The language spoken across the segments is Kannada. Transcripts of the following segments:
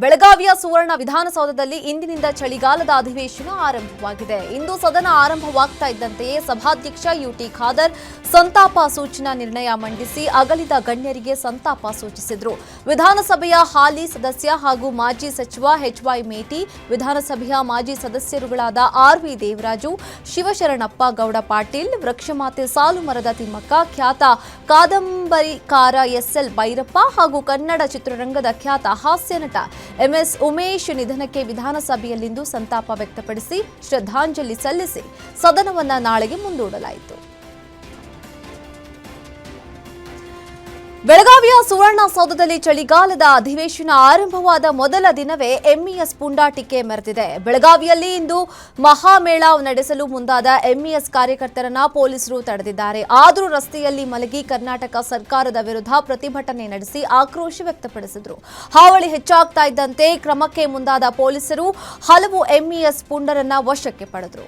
ಬೆಳಗಾವಿಯ ಸುವರ್ಣ ವಿಧಾನಸೌಧದಲ್ಲಿ ಇಂದಿನಿಂದ ಚಳಿಗಾಲದ ಅಧಿವೇಶನ ಆರಂಭವಾಗಿದೆ. ಇಂದು ಸದನ ಆರಂಭವಾಗ್ತಾ ಇದ್ದಂತೆಯೇ ಸಭಾಧ್ಯಕ್ಷ ಯುಟಿ ಖಾದರ್ ಸಂತಾಪ ಸೂಚನಾ ನಿರ್ಣಯ ಮಂಡಿಸಿ ಅಗಲಿದ ಗಣ್ಯರಿಗೆ ಸಂತಾಪ ಸೂಚಿಸಿದರು. ವಿಧಾನಸಭೆಯ ಹಾಲಿ ಸದಸ್ಯ ಹಾಗೂ ಮಾಜಿ ಸಚಿವ ಎಚ್.ವೈ. ಮೇಟಿ, ವಿಧಾನಸಭೆಯ ಮಾಜಿ ಸದಸ್ಯರುಗಳಾದ ಆರ್.ವಿ. ದೇವರಾಜು, ಶಿವಶರಣಪ್ಪ ಗೌಡ ಪಾಟೀಲ್, ವೃಕ್ಷಮಾತೆ ಸಾಲುಮರದ ತಿಮ್ಮಕ್ಕ, ಖ್ಯಾತ ಕಾದಂಬರಿಕಾರ ಎಸ್.ಎಲ್. ಭೈರಪ್ಪ ಹಾಗೂ ಕನ್ನಡ ಚಿತ್ರರಂಗದ ಖ್ಯಾತ ಹಾಸ್ಯ ನಟ ಎಂಎಸ್ ಉಮೇಶ್ ನಿಧನಕ್ಕೆ ವಿಧಾನಸಭೆಯಲ್ಲಿಂದು ಸಂತಾಪ ವ್ಯಕ್ತಪಡಿಸಿ ಶ್ರದ್ಧಾಂಜಲಿ ಸಲ್ಲಿಸಿ ಸದನವನ್ನು ನಾಳೆಗೆ ಮುಂದೂಡಲಾಯಿತು. ಬೆಳಗಾವಿಯ ಸುವರ್ಣಸೌಧದಲ್ಲಿ ಚಳಿಗಾಲದ ಅಧಿವೇಶನ ಆರಂಭವಾದ ಮೊದಲ ದಿನವೇ ಎಂಇಎಸ್ ಪುಂಡಾಟಿಕೆ ಮೆರೆದಿದೆ. ಬೆಳಗಾವಿಯಲ್ಲಿ ಇಂದು ಮಹಾಮೇಳಾವ್ ನಡೆಸಲು ಮುಂದಾದ ಎಂಇಎಸ್ ಕಾರ್ಯಕರ್ತರನ್ನ ಪೊಲೀಸರು ತಡೆದಿದ್ದಾರೆ. ಆದರೂ ರಸ್ತೆಯಲ್ಲಿ ಮಲಗಿ ಕರ್ನಾಟಕ ಸರ್ಕಾರದ ವಿರುದ್ಧ ಪ್ರತಿಭಟನೆ ನಡೆಸಿ ಆಕ್ರೋಶ ವ್ಯಕ್ತಪಡಿಸಿದರು. ಹಾವಳಿ ಹೆಚ್ಚಾಗ್ತಾ ಇದ್ದಂತೆ ಕ್ರಮಕ್ಕೆ ಮುಂದಾದ ಪೊಲೀಸರು ಹಲವು ಎಂಇಎಸ್ ಪುಂಡರನ್ನ ವಶಕ್ಕೆ ಪಡೆದರು.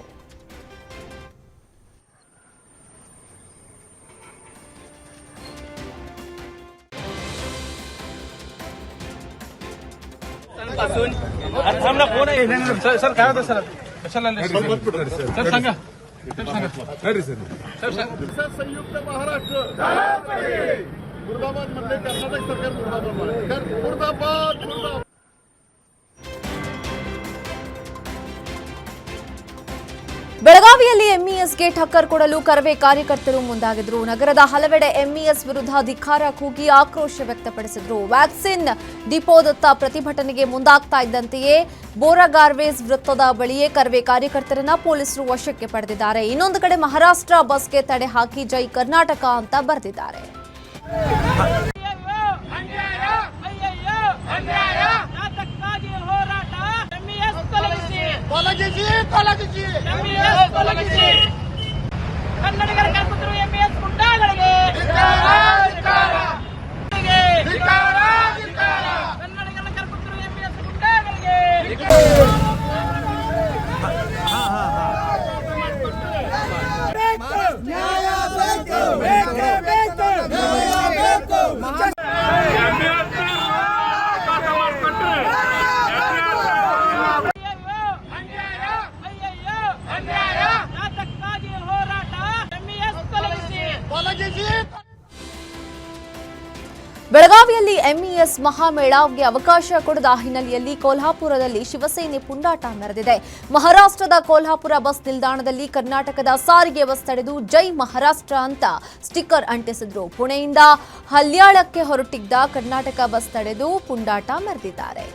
सर काय होतं सर कशाला सर सांगा संयुक्त महाराष्ट्र मुर्दाबाद मधले कर्नाटक सरकार मुर्दाबाद मुर्दाबाद. ಬೆಳಗಾವಿಯಲ್ಲಿ ಎಂಇಎಸ್ಗೆ ಟಕ್ಕರ್ ಕೊಡಲು ಕರವೇ ಕಾರ್ಯಕರ್ತರು ಮುಂದಾಗಿದ್ರು. ನಗರದ ಹಲವೆಡೆ ಎಂಇಎಸ್ ವಿರುದ್ಧ ಧಿಕ್ಕಾರ ಕೂಗಿ ಆಕ್ರೋಶ ವ್ಯಕ್ತಪಡಿಸಿದ್ರು. ವ್ಯಾಕ್ಸಿನ್ ಡಿಪೋದತ್ತ ಪ್ರತಿಭಟನೆಗೆ ಮುಂದಾಗ್ತಾ ಇದ್ದಂತೆಯೇ ಬೋರಗಾರ್ವೇಸ್ ವೃತ್ತದ ಬಳಿಯೇ ಕರವೇ ಕಾರ್ಯಕರ್ತರನ್ನ ಪೊಲೀಸರು ವಶಕ್ಕೆ ಪಡೆದಿದ್ದಾರೆ. ಇನ್ನೊಂದು ಕಡೆ ಮಹಾರಾಷ್ಟ್ರ ಬಸ್ಗೆ ತಡೆ ಹಾಕಿ ಜೈ ಕರ್ನಾಟಕ ಅಂತ ಬರೆದಿದ್ದಾರೆ. ಕನ್ನಡಿಗರ ಕಲ್ಪತರು ಎಂಇಎಸ್ ಗುಂಡಾಗಳಿಗೆ ಕನ್ನಡಿಗರ ಕಲ್ಪತರು ಎಂಇಎಸ್ ಗುಂಡಾಗಳಿಗೆ ಬೆಳಗಾವಿಯಲ್ಲಿ ಎಂಇಎಸ್ ಮಹಾಮೇಳಾವ್ಗೆ ಅವಕಾಶ ಕೊಡದ ಹಿನ್ನೆಲೆಯಲ್ಲಿ ಕೊಲ್ಹಾಪುರದಲ್ಲಿ ಶಿವಸೇನೆ ಪುಂಡಾಟ ಮೆರೆದಿದೆ. ಮಹಾರಾಷ್ಟ್ರದ ಕೊಲ್ಹಾಪುರ ಬಸ್ ನಿಲ್ದಾಣದಲ್ಲಿ ಕರ್ನಾಟಕದ ಸಾರಿಗೆ ಬಸ್ ತಡೆದು ಜೈ ಮಹಾರಾಷ್ಟ್ರ ಅಂತ ಸ್ಟಿಕ್ಕರ್ ಅಂಟಿಸಿದ್ರು. ಪುಣೆಯಿಂದ ಹಲ್ಯಾಳಕ್ಕೆ ಹೊರಟಿದ್ದ ಕರ್ನಾಟಕ ಬಸ್ ತಡೆದು ಪುಂಡಾಟ ಮೆರೆದಿದ್ದಾರೆ.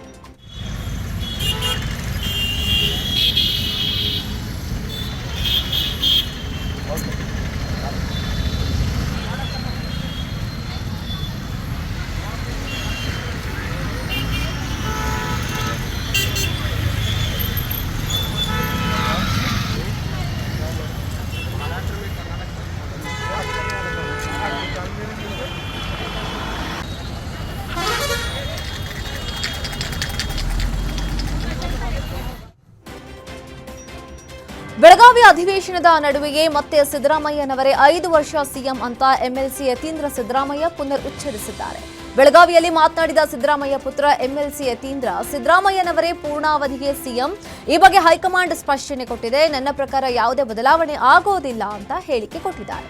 ಬೆಳಗಾವಿ ಅಧಿವೇಶನದ ನಡುವೆಯೇ ಮತ್ತೆ ಸಿದ್ದರಾಮಯ್ಯನವರೇ 5 ವರ್ಷ ಸಿಎಂ ಅಂತ ಎಂಎಲ್ಸಿ ಯತೀಂದ್ರ ಸಿದ್ದರಾಮಯ್ಯ ಪುನರ್ ಉಚ್ಚರಿಸಿದ್ದಾರೆ. ಬೆಳಗಾವಿಯಲ್ಲಿ ಮಾತನಾಡಿದ ಸಿದ್ದರಾಮಯ್ಯ ಪುತ್ರ ಎಂಎಲ್ಸಿ ಯತೀಂದ್ರ, ಸಿದ್ದರಾಮಯ್ಯನವರೇ ಪೂರ್ಣಾವಧಿಗೆ ಸಿಎಂ. ಈ ಬಗ್ಗೆ ಹೈಕಮಾಂಡ್ ಸ್ಪಷ್ಟನೆ ಕೊಟ್ಟಿದೆ. ನನ್ನ ಪ್ರಕಾರ ಯಾವುದೇ ಬದಲಾವಣೆ ಆಗೋದಿಲ್ಲ ಅಂತ ಹೇಳಿಕೆ ಕೊಟ್ಟಿದ್ದಾರೆ.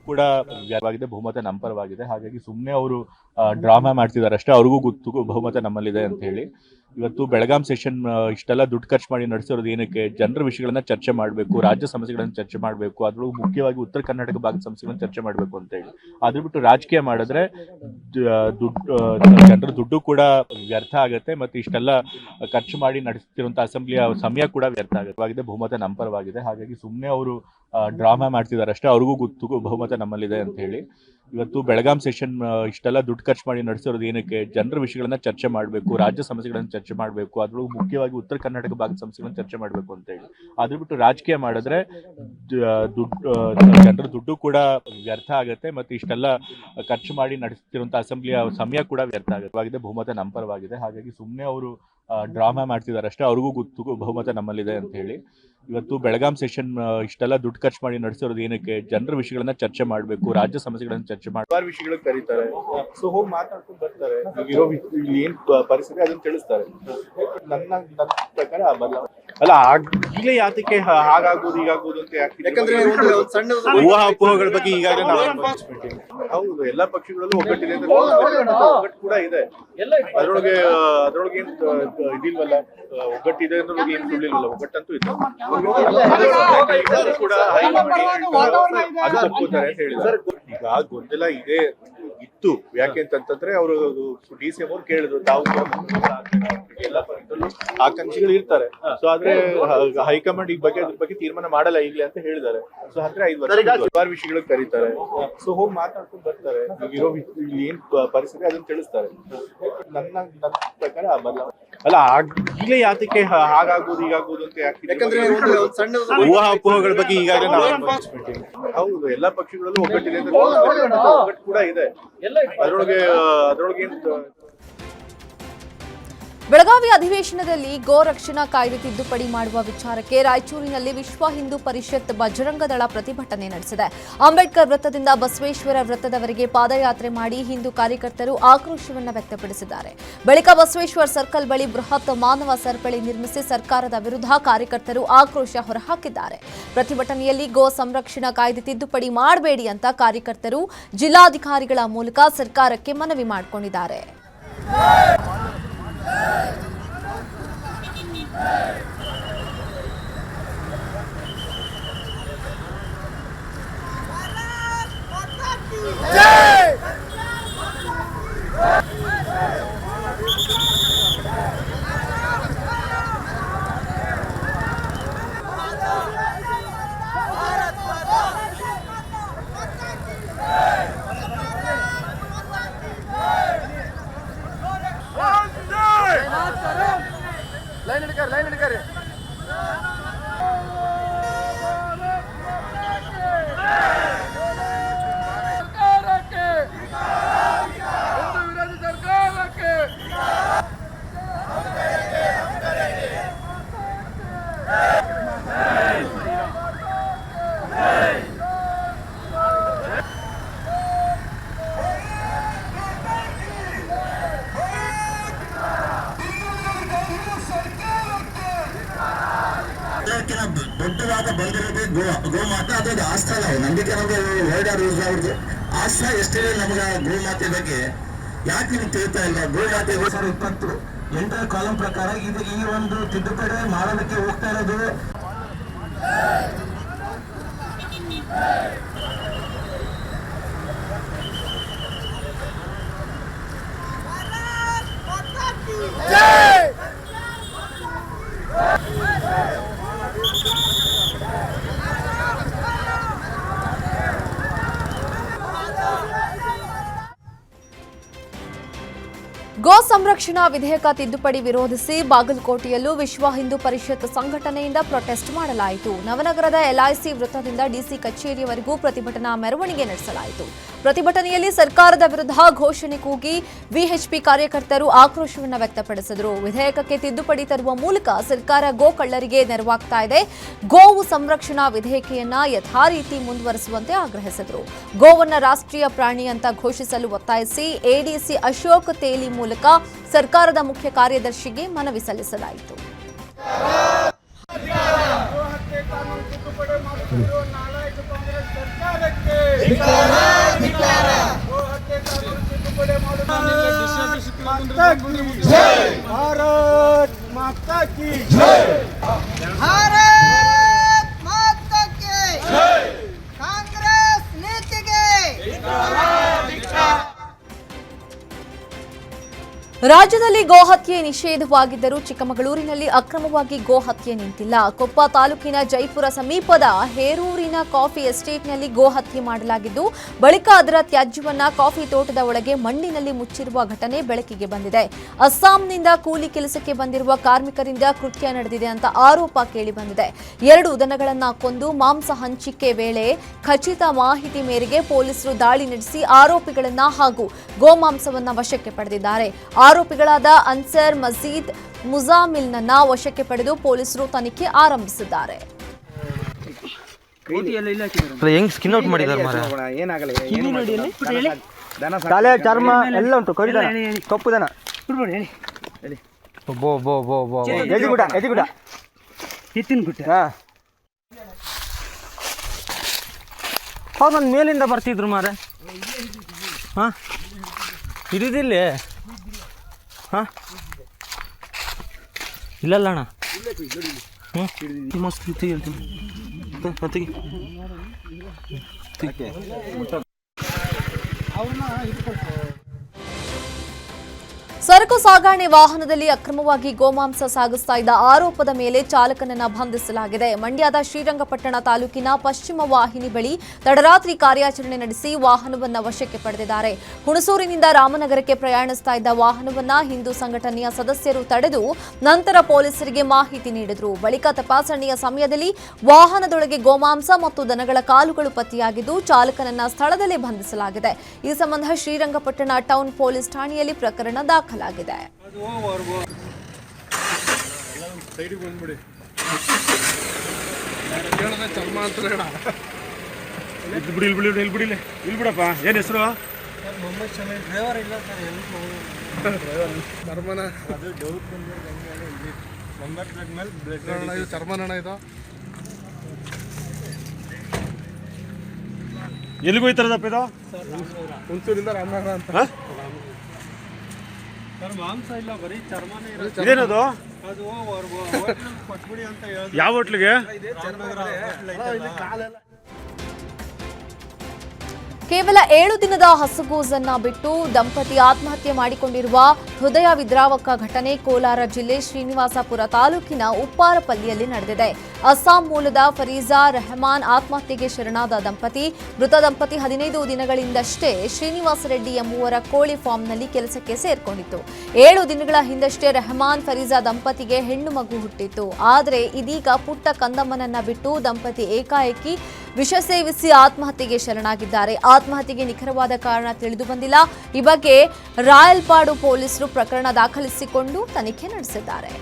ಕೂಡ ಬಹುಮತ ನಮ್ಮ ಪರವಾಗಿದೆ. ಹಾಗಾಗಿ ಸುಮ್ಮನೆ ಅವರು ಡ್ರಾಮಾ ಮಾಡ್ತಿದ್ದಾರೆ ಅಷ್ಟೇ. ಅವ್ರಿಗೂ ಗೊತ್ತು ಬಹುಮತ ನಮ್ಮಲ್ಲಿದೆ ಅಂತ ಹೇಳಿ. ಇವತ್ತು ಬೆಳಗಾಂ ಸೆಷನ್ ಇಷ್ಟೆಲ್ಲ ದುಡ್ಡು ಖರ್ಚು ಮಾಡಿ ನಡೆಸಿರೋದು ಏನಕ್ಕೆ? ಜನರ ವಿಷಯಗಳನ್ನ ಚರ್ಚೆ ಮಾಡಬೇಕು, ರಾಜ್ಯ ಸಮಸ್ಯೆಗಳನ್ನ ಚರ್ಚೆ ಮಾಡಬೇಕು, ಅದ್ರೊಳಗೆ ಮುಖ್ಯವಾಗಿ ಉತ್ತರ ಕರ್ನಾಟಕ ಭಾಗದ ಸಮಸ್ಯೆಗಳನ್ನ ಚರ್ಚೆ ಮಾಡಬೇಕು ಅಂತ ಹೇಳಿ. ಅದ್ರ ಬಿಟ್ಟು ರಾಜಕೀಯ ಮಾಡಿದ್ರೆ ಜನರ ದುಡ್ಡು ಕೂಡ ವ್ಯರ್ಥ ಆಗುತ್ತೆ. ಮತ್ತೆ ಇಷ್ಟೆಲ್ಲ ಖರ್ಚು ಮಾಡಿ ನಡೆಸ್ತಿರುವಂತಹ ಅಸೆಂಬ್ಲಿಯ ಸಮಯ ಕೂಡ ವ್ಯರ್ಥ ಆಗುತ್ತೆ. ಬಹುಮತ ನಮ್ಮ ಪರವಾಗಿದೆ. ಹಾಗಾಗಿ ಸುಮ್ಮನೆ ಅವರು ಡ್ರಾಮಾ ಮಾಡ್ತಿದ್ದಾರೆ ಅಷ್ಟೇ. ಅವ್ರಿಗೂ ಗೊತ್ತು ಬಹುಮತ ನಮ್ಮಲ್ಲಿದೆ ಅಂತ ಹೇಳಿ. ಇವತ್ತು ಬೆಳಗಾಂ ಸೆಷನ್ ಇಷ್ಟೆಲ್ಲ ದುಡ್ಡು ಖರ್ಚು ಮಾಡಿ ನಡೆಸಿರೋದು ಏನಕ್ಕೆ? ಜನರ ವಿಷಯಗಳನ್ನ ಚರ್ಚೆ ಮಾಡಬೇಕು, ರಾಜ್ಯ ಸಮಸ್ಯೆಗಳನ್ನ ಚರ್ಚೆ ಮಾಡಬೇಕು, ಅದ್ರೊಳಗೆ ಮುಖ್ಯವಾಗಿ ಉತ್ತರ ಕರ್ನಾಟಕ ಭಾಗದ ಸಮಸ್ಯೆಗಳನ್ನ ಚರ್ಚೆ ಮಾಡಬೇಕು ಅಂತ ಹೇಳಿ. ಅದ್ರ ಬಿಟ್ಟು ರಾಜಕೀಯ ಮಾಡಿದ್ರೆ ಜನರ ದುಡ್ಡು ಕೂಡ ವ್ಯರ್ಥ ಆಗುತ್ತೆ. ಮತ್ತೆ ಇಷ್ಟೆಲ್ಲ ಖರ್ಚು ಮಾಡಿ ನಡೆಸ್ತಿರುವಂತಹ ಅಸೆಂಬ್ಲಿಯ ಸಮಯ ಕೂಡ ವ್ಯರ್ಥ ಆಗುತ್ತೆ. ಬಹುಮತ ನಮ್ಮ ಪರವಾಗಿದೆ. ಹಾಗಾಗಿ ಸುಮ್ಮನೆ ಅವರು ಡ್ರಾಮಾ ಮಾಡ್ತಿದ್ದಾರೆ ಅಷ್ಟೇ. ಅವ್ರಿಗೂ ಗೊತ್ತು ಬಹುಮತ ನಮ್ಮಲ್ಲಿದೆ ಅಂತ ಹೇಳಿ. ಇವತ್ತು ಬೆಳಗಾಂ ಸೆಷನ್ ಇಷ್ಟೆಲ್ಲ ದುಡ್ಡು ಖರ್ಚು ಮಾಡಿ ನಡೆಸಿರೋದು ಏನಕ್ಕೆ? ಜನರ ವಿಷಯಗಳನ್ನ ಚರ್ಚೆ ಮಾಡಬೇಕು, ರಾಜ್ಯ ಸಮಸ್ಯೆಗಳನ್ನ ಚರ್ಚೆ ಮಾಡಿ ವಿಷಯಗಳು ಕರೀತಾರೆ. ಸೊ ಹೋಗಿ ಮಾತಾಡ್ಕೊಂಡು ಬರ್ತಾರೆ. ಇರೋ ಇಲ್ಲಿ ಏನ್ ಪರಿಸ್ಥಿತಿ ಅದನ್ನ ತಿಳಿಸ್ತಾರೆ. ನನ್ನ ಪ್ರಕಾರ ಅಲ್ಲ ಈಗಲೇ ಯಾತಕ್ಕೆ ಹಾಗಾಗೋದು ಹೀಗಾಗೋದು ಅಂತ ಯಾಕಂದ್ರೆ ಊಹಾಪೋಹಗಳ ಬಗ್ಗೆ ಈಗಾಗಲೇ ನಾವು ಹೌದು ಎಲ್ಲಾ ಪಕ್ಷಗಳಲ್ಲೂ ಒಗ್ಗಟ್ಟಿದೆ ಅಂತ ಒಗ್ಗಟ್ಟು ಕೂಡ ಇದೆ. ಅದ್ರೊಳಗೆ ಏನ್ ಇದಿಲ್ವಲ್ಲ, ಒಗ್ಗಟ್ಟಿದೆ ಅನ್ನೋದು ಏನ್ ಸುಳ್ಳಿಲ್ವಲ್ಲ, ಒಗ್ಗಟ್ಟಂತೂ ಇದೆ ಕೂಡ. ಅದು ತಪ್ಪುತ್ತಾರೆ ಅಂತ ಹೇಳಿದ್ದಾರೆ. ಈಗ ಗೊಂದಲ ಇದೆ ಇತ್ತು. ಯಾಕೆ ಅಂತಂದ್ರೆ ಅವರು ಡಿ.ಸಿ. ಅವರು ಕೇಳಿದ್ರು, ತಾವು ಎಲ್ಲ ಆಕಾಂಕ್ಷಿಗಳು ಇರ್ತಾರೆ. ಸೊ ಆದ್ರೆ ಹೈಕಮಾಂಡ್ ಈ ಬಗ್ಗೆ ಅದ್ರ ಬಗ್ಗೆ ತೀರ್ಮಾನ ಮಾಡಲ್ಲ ಈಗಲೇ ಅಂತ ಹೇಳಿದ್ದಾರೆ. ಸೊ ಆದ್ರೆ 5 ವರ್ಷ ವಿಷಯಗಳು ಕರೀತಾರೆ. ಸೊ ಹೋಗಿ ಮಾತಾಡ್ಕೊಂಡು ಬರ್ತಾರೆ. ಇರೋ ಇಲ್ಲಿ ಏನ್ ಪರಿಸ್ಥಿತಿ ಅದನ್ನ ತಿಳಿಸ್ತಾರೆ. ನನ್ನ ಪ್ರಕಾರ ಅಲ್ಲ ಈಗಲೇ ಯಾತಕ್ಕೆ ಹಾಗಾಗೋದು ಹೀಗಾಗೋದು ಅಂತ ಯಾಕಂದ್ರೆ ಊಹಾಪೋಹಗಳ ಬಗ್ಗೆ ಈಗಾಗಲೇ ನಾವು ಹೌದು ಎಲ್ಲಾ ಪಕ್ಷಗಳಲ್ಲೂ ಒಗ್ಗಟ್ಟಿದೆ ಅಂತ ಒಗ್ಗಟ್ಟು ಕೂಡ ಇದೆ. ಅದ್ರೊಳಗೆ ಏನ್ ಬೆಳಗಾವಿ ಅಧಿವೇಶನದಲ್ಲಿ ಗೋ ರಕ್ಷಣಾ ಕಾಯ್ದೆ ತಿದ್ದುಪಡಿ ಮಾಡುವ ವಿಚಾರಕ್ಕೆ ರಾಯಚೂರಿನಲ್ಲಿ ವಿಶ್ವ ಹಿಂದೂ ಪರಿಷತ್ ಬಜರಂಗದಳ ಪ್ರತಿಭಟನೆ ನಡೆಸಿದೆ. ಅಂಬೇಡ್ಕರ್ ವೃತ್ತದಿಂದ ಬಸವೇಶ್ವರ ವೃತ್ತದವರೆಗೆ ಪಾದಯಾತ್ರೆ ಮಾಡಿ ಹಿಂದೂ ಕಾರ್ಯಕರ್ತರು ಆಕ್ರೋಶವನ್ನು ವ್ಯಕ್ತಪಡಿಸಿದ್ದಾರೆ. ಬಳಿಕ ಬಸವೇಶ್ವರ ಸರ್ಕಲ್ ಬಳಿ ಬೃಹತ್ ಮಾನವ ಸರಪಳಿ ನಿರ್ಮಿಸಿ ಸರ್ಕಾರದ ವಿರುದ್ಧ ಕಾರ್ಯಕರ್ತರು ಆಕ್ರೋಶ ಹೊರಹಾಕಿದ್ದಾರೆ. ಪ್ರತಿಭಟನೆಯಲ್ಲಿ ಗೋ ಸಂರಕ್ಷಣಾ ಕಾಯ್ದೆ ತಿದ್ದುಪಡಿ ಮಾಡಬೇಡಿ ಅಂತ ಕಾರ್ಯಕರ್ತರು ಜಿಲ್ಲಾಧಿಕಾರಿಗಳ ಮೂಲಕ ಸರ್ಕಾರಕ್ಕೆ ಮನವಿ ಮಾಡಿಕೊಂಡಿದ್ದಾರೆ. ಲೈನ್ ಹಿಡ್ಕರಿ ದೊಡ್ಡದಾದ ಬಂದಿರೋದು ಗೋಮಾತೆ. ಅದೊಂದು ಆಸ್ಥಾ ನಾವು ನಂಬಿಕೆ ಅವ್ರದ್ದು ಆಸ್ಥಾ. ಎಷ್ಟೇ ನಮ್ಗೆ ಗೋಮಾತೆ ಬಗ್ಗೆ ಯಾಕೆ ನಿಮ್ಗೆ ತಿಳಿತಾ ಇಲ್ಲ? ಗೋಮಾತೆ 2028 ಕಾಲಂ ಪ್ರಕಾರ ಇದು ಈ ಒಂದು ತಿದ್ದುಪಡಿ ಮಾಡೋದಕ್ಕೆ ಹೋಗ್ತಾ ಇರೋದು. ಗೋ ಸಂರಕ್ಷಣಾ ವಿಧೇಯಕ ತಿದ್ದುಪಡಿ ವಿರೋಧಿಸಿ ಬಾಗಲಕೋಟೆಯಲ್ಲೂ ವಿಶ್ವ ಹಿಂದೂ ಪರಿಷತ್ ಸಂಘಟನೆಯಿಂದ ಪ್ರೊಟೆಸ್ಟ್ ಮಾಡಲಾಯಿತು. ನವನಗರದ ಎಲ್ಐಸಿ ವೃತ್ತದಿಂದ ಡಿಸಿ ಕಚೇರಿಯವರೆಗೂ ಪ್ರತಿಭಟನಾ ಮೆರವಣಿಗೆ ನಡೆಸಲಾಯಿತು. ಪ್ರತಿಭಟನೆಯಲ್ಲಿ ಸರ್ಕಾರದ ವಿರುದ್ಧ ಘೋಷಣೆ ಕೂಗಿ ವಿಎಚ್ಪಿ ಕಾರ್ಯಕರ್ತರು ಆಕ್ರೋಶವನ್ನು ವ್ಯಕ್ತಪಡಿಸಿದರು. ವಿಧೇಯಕಕ್ಕೆ ತಿದ್ದುಪಡಿ ತರುವ ಮೂಲಕ ಸರ್ಕಾರ ಗೋ ಕಳ್ಳರಿಗೆ ನೆರವಾಗ್ತಾ ಇದೆ. ಗೋವು ಸಂರಕ್ಷಣಾ ವಿಧೇಯಕೆಯನ್ನ ಯಥಾರೀತಿ ಮುಂದುವರಿಸುವಂತೆ ಆಗ್ರಹಿಸಿದರು. ಗೋವನ್ನ ರಾಷ್ಟ್ರೀಯ ಪ್ರಾಣಿ ಅಂತ ಘೋಷಿಸಲು ಒತ್ತಾಯಿಸಿ ಎಡಿಸಿ ಅಶೋಕ್ ತೇಲಿ ಮೂಲಕ ಸರ್ಕಾರದ ಮುಖ್ಯ ಕಾರ್ಯದರ್ಶಿಗೆ ಮನವಿ ಸಲ್ಲಿಸಲಾಯಿತು. ಭಾರತ್ ಮಾತಾ ಕಿ ಜೈ. भारत माता की जय. कांग्रेस नीति के ರಾಜ್ಯದಲ್ಲಿ ಗೋಹತ್ಯೆ ನಿಷೇಧವಾಗಿದ್ದರೂ ಚಿಕ್ಕಮಗಳೂರಿನಲ್ಲಿ ಅಕ್ರಮವಾಗಿ ಗೋಹತ್ಯೆ ನಿಂತಿಲ್ಲ. ಕೊಪ್ಪ ತಾಲೂಕಿನ ಜೈಪುರ ಸಮೀಪದ ಹೇರೂರಿನ ಕಾಫಿ ಎಸ್ಟೇಟ್ನಲ್ಲಿ ಗೋಹತ್ಯೆ ಮಾಡಲಾಗಿದ್ದು, ಬಳಿಕ ಅದರ ತ್ಯಾಜ್ಯವನ್ನ ಕಾಫಿ ತೋಟದ ಒಳಗೆ ಮಣ್ಣಿನಲ್ಲಿ ಮುಚ್ಚಿರುವ ಘಟನೆ ಬೆಳಕಿಗೆ ಬಂದಿದೆ. ಅಸ್ಸಾಂನಿಂದ ಕೂಲಿ ಕೆಲಸಕ್ಕೆ ಬಂದಿರುವ ಕಾರ್ಮಿಕರಿಂದ ಕೃತ್ಯ ನಡೆದಿದೆ ಅಂತ ಆರೋಪ ಕೇಳಿಬಂದಿದೆ. 2 ದನಗಳನ್ನ ಕೊಂದು ಮಾಂಸ ಹಂಚಿಕೆ ವೇಳೆ ಖಚಿತ ಮಾಹಿತಿ ಮೇರೆಗೆ ಪೊಲೀಸರು ದಾಳಿ ನಡೆಸಿ ಆರೋಪಿಗಳನ್ನ ಹಾಗೂ ಗೋಮಾಂಸವನ್ನ ವಶಕ್ಕೆ ಪಡೆದಿದ್ದಾರೆ. ಆರೋಪಿಗಳಾದ ಅನ್ಸರ್ ಮಜೀದ್ ಮುಜಾಮಿಲ್ನನ್ನ ವಶಕ್ಕೆ ಪಡೆದು ಪೊಲೀಸರು ತನಿಖೆ ಆರಂಭಿಸಿದ್ದಾರೆ. ಹೆಂಗ್ ಸ್ಕಿನ್ ಔಟ್ ಮಾಡಿದಾರೆ ಮಾರ ತಲೆ ಚರ್ಮ ಎಲ್ಲ ಉಂಟು ಕಡಿದನ ಕಪ್ಪು ದನ ಬೋ ಬೋ ಬೋ ಬೋ ಎದಿಗುಡ ಹಿತ್ತಿನ ಗುಟ್ಟ ಹೌದು ನನ್ನ ಮೇಲಿಂದ ಬರ್ತಿದ್ರು ಮಾರ ಹಾಂ ಹಿಡಿದಿಲ್ಲ ಹಾಂ ಇಲ್ಲಲ್ಲ ಅಣ್ಣ ಹ್ಞೂ ಮಸ್ತ್ ತೆಗಿ ಸರಕು ಸಾಗಣೆ ವಾಹನದಲ್ಲಿ ಅಕ್ರಮವಾಗಿ ಗೋಮಾಂಸ ಸಾಗಿಸ್ತಾ ಇದ್ದ ಆರೋಪದ ಮೇಲೆ ಚಾಲಕನನ್ನ ಬಂಧಿಸಲಾಗಿದೆ. ಮಂಡ್ಯದ ಶ್ರೀರಂಗಪಟ್ಟಣ ತಾಲೂಕಿನ ಪಶ್ಚಿಮ ವಾಹಿನಿ ಬಳಿ ತಡರಾತ್ರಿ ಕಾರ್ಯಾಚರಣೆ ನಡೆಸಿ ವಾಹನವನ್ನ ವಶಕ್ಕೆ ಪಡೆದಿದ್ದಾರೆ. ಹುಣಸೂರಿನಿಂದ ರಾಮನಗರಕ್ಕೆ ಪ್ರಯಾಣಿಸ್ತಾ ಇದ್ದ ವಾಹನವನ್ನ ಹಿಂದೂ ಸಂಘಟನೆಯ ಸದಸ್ಯರು ತಡೆದು ನಂತರ ಪೊಲೀಸರಿಗೆ ಮಾಹಿತಿ ನೀಡಿದರು. ಬಳಿಕ ತಪಾಸಣೆಯ ಸಮಯದಲ್ಲಿ ವಾಹನದೊಳಗೆ ಗೋಮಾಂಸ ಮತ್ತು ದನಗಳ ಕಾಲುಗಳು ಪತ್ತೆಯಾಗಿದ್ದು ಚಾಲಕನನ್ನ ಸ್ಥಳದಲ್ಲೇ ಬಂಧಿಸಲಾಗಿದೆ. ಈ ಸಂಬಂಧ ಶ್ರೀರಂಗಪಟ್ಟಣ ಟೌನ್ ಪೊಲೀಸ್ ಠಾಣೆಯಲ್ಲಿ ಪ್ರಕರಣ ದಾಖಲಾಗಿದೆ. ಬಿಡಪ್ಪ ಏನ್ ಹೆಸರು ಚರ್ಮನ ಇದು ಎಲ್ಲಿಗೆ ಹೋಯ್ತಾರದಪ್ಪ ಇದು ಹುಣಸೂರಿಂದ ರಾಮನಗರ ಅಂತ ಮಾಂಸ ಇಲ್ಲ ಬರೀ ಚರ್ಮನೇ ಇದೇನದು ಯಾವ ಹೋಟ್ಲಿಗೆ ಕೇವಲ 7 ದಿನದ ಹಸುಗೂಸನ್ನ ಬಿಟ್ಟು ದಂಪತಿ ಆತ್ಮಹತ್ಯೆ ಮಾಡಿಕೊಂಡಿರುವ ಹೃದಯ ವಿದ್ರಾವಕ ಘಟನೆ ಕೋಲಾರ ಜಿಲ್ಲೆ ಶ್ರೀನಿವಾಸಪುರ ತಾಲೂಕಿನ ಉಪ್ಪಾರಪಲ್ಲಿಯಲ್ಲಿ ನಡೆದಿದೆ. ಅಸ್ಸಾಂ ಮೂಲದ ಫರೀಜಾ ರೆಹಮಾನ್ ಆತ್ಮಹತ್ಯೆಗೆ ಶರಣಾದ ದಂಪತಿ. ಮೃತ ದಂಪತಿ 15 ದಿನಗಳಿಂದಷ್ಟೇ ಶ್ರೀನಿವಾಸ ರೆಡ್ಡಿ ಎಂಬುವರ ಕೋಳಿ ಫಾರ್ಮ್ನಲ್ಲಿ ಕೆಲಸಕ್ಕೆ ಸೇರ್ಕೊಂಡಿತ್ತು. 7 ದಿನಗಳ ಹಿಂದಷ್ಟೇ ರೆಹಮಾನ್ ಫರೀಜಾ ದಂಪತಿಗೆ ಹೆಣ್ಣು ಮಗು ಹುಟ್ಟಿತ್ತು. ಆದರೆ ಇದೀಗ ಪುಟ್ಟ ಕಂದಮ್ಮನನ್ನ ಬಿಟ್ಟು ದಂಪತಿ ಏಕಾಏಕಿ ವಿಷ ಸೇವಿಸಿ ಆತ್ಮಹತ್ಯೆಗೆ ಶರಣಾಗಿದ್ದಾರೆ. ಆತ್ಮಹತ್ಯೆಗೆ ನಿಖರವಾದ ಕಾರಣ ತಿಳಿದು ಬಂದಿಲ್ಲ. ಈ ಬಗ್ಗೆ ರಾಯಲ್ಪಾಡು ಪೊಲೀಸರು ಪ್ರಕರಣ ದಾಖಲಿಸಿಕೊಂಡು ತನಿಖೆ ನಡೆಸಿದ್ದಾರೆ.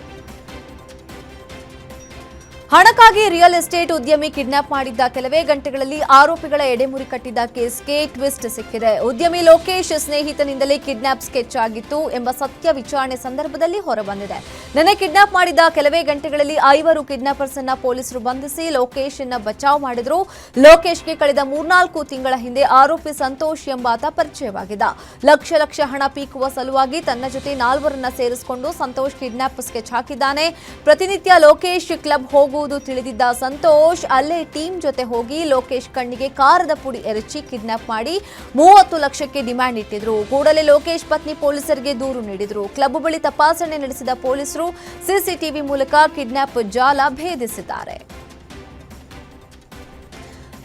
ಹಣಕ್ಕಾಗಿ ರಿಯಲ್ ಎಸ್ಟೇಟ್ ಉದ್ಯಮಿ ಕಿಡ್ನಾಪ್ ಮಾಡಿದ್ದ ಕೆಲವೇ ಗಂಟೆಗಳಲ್ಲಿ ಆರೋಪಿಗಳ ಎಡೆಮುರಿ ಕಟ್ಟಿದ್ದ ಕೇಸ್ಗೆ ಟ್ವಿಸ್ಟ್ ಸಿಕ್ಕಿದೆ. ಉದ್ಯಮಿ ಲೋಕೇಶ್ ಸ್ನೇಹಿತನಿಂದಲೇ ಕಿಡ್ನಾಪ್ ಸ್ಕೆಚ್ ಆಗಿತ್ತು ಎಂಬ ಸತ್ಯ ವಿಚಾರಣೆ ಸಂದರ್ಭದಲ್ಲಿ ಹೊರಬಂದಿದೆ. ನಿನ್ನೆ ಕಿಡ್ನಾಪ್ ಮಾಡಿದ ಕೆಲವೇ ಗಂಟೆಗಳಲ್ಲಿ 5 ಕಿಡ್ನಾಪರ್ಸ್ ಅನ್ನ ಪೊಲೀಸರು ಬಂಧಿಸಿ ಲೋಕೇಶ್ ಅನ್ನ ಬಚಾವ್ ಮಾಡಿದ್ರು. ಲೋಕೇಶ್ಗೆ ಕಳೆದ 3-4 ತಿಂಗಳ ಹಿಂದೆ ಆರೋಪಿ ಸಂತೋಷ್ ಎಂಬಾತ ಪರಿಚಯವಾಗಿದ್ದ. ಲಕ್ಷ ಹಣ ಪೀಕುವ ಸಲುವಾಗಿ ತನ್ನ ಜೊತೆ 4ರನ್ನ ಸೇರಿಸಿಕೊಂಡು ಸಂತೋಷ್ ಕಿಡ್ನಾಪ್ ಸ್ಕೆಚ್ ಹಾಕಿದ್ದಾನೆ. ಪ್ರತಿನಿತ್ಯ ಲೋಕೇಶ್ ಕ್ಲಬ್ ಹೋಗುವುದು ತಿಳಿದಿದ್ದ ಸಂತೋಷ್ ಅಲ್ಲೇ ಟೀಮ್ ಜೊತೆ ಹೋಗಿ ಲೋಕೇಶ್ ಕಣ್ಣಿಗೆ ಕಾರದ ಪುಡಿ ಎರಚಿ ಕಿಡ್ನಾಪ್ ಮಾಡಿ 30 ಲಕ್ಷಕ್ಕೆ ಡಿಮ್ಯಾಂಡ್ ಇಟ್ಟಿದ್ರು. ಕೂಡಲೇ ಲೋಕೇಶ್ ಪತ್ನಿ ಪೊಲೀಸರಿಗೆ ದೂರು ನೀಡಿದ್ರು. ಕ್ಲಬ್ ಬಳಿ ತಪಾಸಣೆ ನಡೆಸಿದ ಪೊಲೀಸರು ಸಿಸಿಟಿವಿ ಮೂಲಕ ಕಿಡ್ನಾಪ್ ಜಾಲ ಭೇದಿಸಿದ್ದಾರೆ.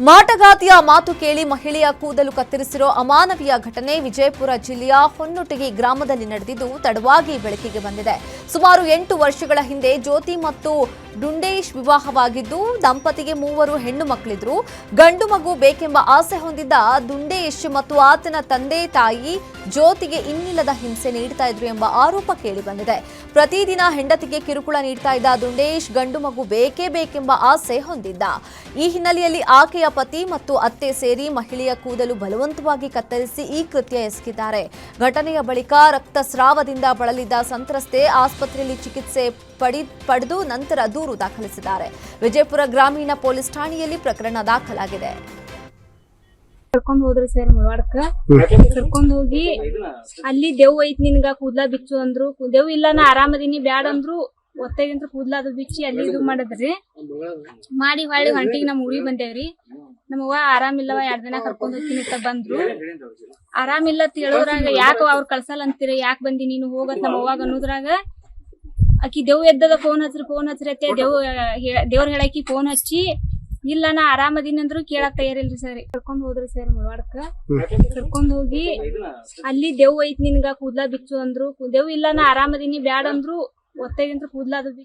ಮಾಟಗಾತಿಯ ಮಾತು ಕೇಳಿ ಮಹಿಳೆಯ ಕೂದಲು ಕತ್ತರಿಸಿರೋ ಅಮಾನವೀಯ ಘಟನೆ ವಿಜಯಪುರ ಜಿಲ್ಲೆಯ ಹೊನ್ನೊಟಗಿ ಗ್ರಾಮದಲ್ಲಿ ನಡೆದಿದ್ದು ತಡವಾಗಿ ಬೆಳಕಿಗೆ ಬಂದಿದೆ. ಸುಮಾರು 8 ವರ್ಷಗಳ ಹಿಂದೆ ಜ್ಯೋತಿ ಮತ್ತು ಡುಂಡೇಶ್ ವಿವಾಹವಾಗಿದ್ದು ದಂಪತಿಗೆ 3 ಹೆಣ್ಣು ಮಕ್ಕಳಿದ್ರು. ಗಂಡು ಮಗು ಬೇಕೆಂಬ ಆಸೆ ಹೊಂದಿದ್ದ ದುಂಡೇಶ್ ಮತ್ತು ಆತನ ತಂದೆ ತಾಯಿ ಜ್ಯೋತಿಗೆ ಇನ್ನಿಲ್ಲದ ಹಿಂಸೆ ನೀಡ್ತಾ ಇದ್ರು ಎಂಬ ಆರೋಪ ಕೇಳಿ ಬಂದಿದೆ. ಪ್ರತಿದಿನ ಹೆಂಡತಿಗೆ ಕಿರುಕುಳ ನೀಡ್ತಾ ಇದ್ದ ದುಂಡೇಶ್ ಗಂಡು ಮಗು ಬೇಕೇ ಬೇಕೆಂಬ ಆಸೆ ಹೊಂದಿದ್ದ. ಈ ಹಿನ್ನೆಲೆಯಲ್ಲಿ ಆಕೆಯ ಪತಿ ಮತ್ತು ಅತ್ತೆ ಸೇರಿ ಮಹಿಳೆಯ ಕೂದಲು ಬಲವಂತವಾಗಿ ಕತ್ತರಿಸಿ ಈ ಕೃತ್ಯ ಎಸಗಿದ್ದಾರೆ. ಘಟನೆಯ ಬಳಿಕ ರಕ್ತಸ್ರಾವದಿಂದ ಬಳಲಿದ್ದ ಸಂತ್ರಸ್ತೆ ಆಸ್ಪತ್ರೆಯಲ್ಲಿ ಚಿಕಿತ್ಸೆ ಪಡೆದು ನಂತರ ದೂರು ದಾಖಲಿಸಿದ್ದಾರೆ. ವಿಜಯಪುರ ಗ್ರಾಮೀಣ ಪೊಲೀಸ್ ಠಾಣೆಯಲ್ಲಿ ಪ್ರಕರಣ ದಾಖಲಾಗಿದೆ. ಕರ್ಕೊಂಡ್ ಹೋದ್ರಿ ಸರ್ ಮುಳವಾಡಕ್ಕ ಕರ್ಕೊಂಡ್ ಹೋಗಿ ಅಲ್ಲಿ ದೇವ್ ಐತ್ ನಿನ್ಗ ಕೂದ್ಲಾ ಬಿಚ್ಚು ಅಂದ್ರು. ದೇವ್ ಇಲ್ಲ ನಾ ಆರಾಮದಿನಿ ಬ್ಯಾಡ ಅಂದ್ರು. ಒತ್ತಾಗಿಂತ ಕೂದ್ಲಾ ಅದು ಬಿಚ್ಚಿ ಅಲ್ಲಿ ಇದು ಮಾಡಿದ್ರಿ. ಮಾಡಿ ಹೊಳ್ಳಿ ಹೊಂಟಿಗೆ ನಮ್ ಊರಿಗೆ ಬಂದೇವ್ರಿ. ನಮ್ಮವ್ವ ಆರಾಮಿಲ್ಲವ 2 ದಿನ ಕರ್ಕೊಂಡ್ ಹೋಗ್ತೀನಿ ಅಂತ ಬಂದ್ರು. ಆರಾಮಿಲ್ಲ ಅಂತ ಹೇಳೋದ್ರಾಗ ಯಾಕ ಅವ್ರ ಕಳ್ಸಲ್ಲ ಅಂತೀರಿ, ಯಾಕೆ ಬಂದಿ ನೀನು ಹೋಗತ್ ನಮ್ಮ ಅವ್ವಾಗ ಅನ್ನೋದ್ರಾಗ ಆಕಿ ದೇವ್ ಎದ್ದದ ಫೋನ್ ಹಚ್ರಿ ಅತ್ತೆ ದೇವ್ರ ಹೇಳಾಕಿ ಫೋನ್ ಹಚ್ಚಿ ಇಲ್ಲ ನಾ ಆರಾಮದಿನಿ ಅಂದ್ರು ಕೇಳಕ್ ತಯಾರಿಲ್ರಿ ಸರ್. ಕರ್ಕೊಂಡ್ ಹೋದ್ರಿ ಸರ್ ಮುಳವಾಡಕ್ಕ ಕರ್ಕೊಂಡ್ ಹೋಗಿ ಅಲ್ಲಿ ದೇವ್ ಐತ್ ನಿನ್ಗ ಕೂದ್ಲಾ ಬಿಚ್ಚು ಅಂದ್ರು. ದೇವ್ ಇಲ್ಲ ನಾ ಆರಾಮದಿನಿ ಬ್ಯಾಡ ಅಂದ್ರು. ಒತ್ತಾಗಿಂತ ಕೂದ್ಲಾ ಅದು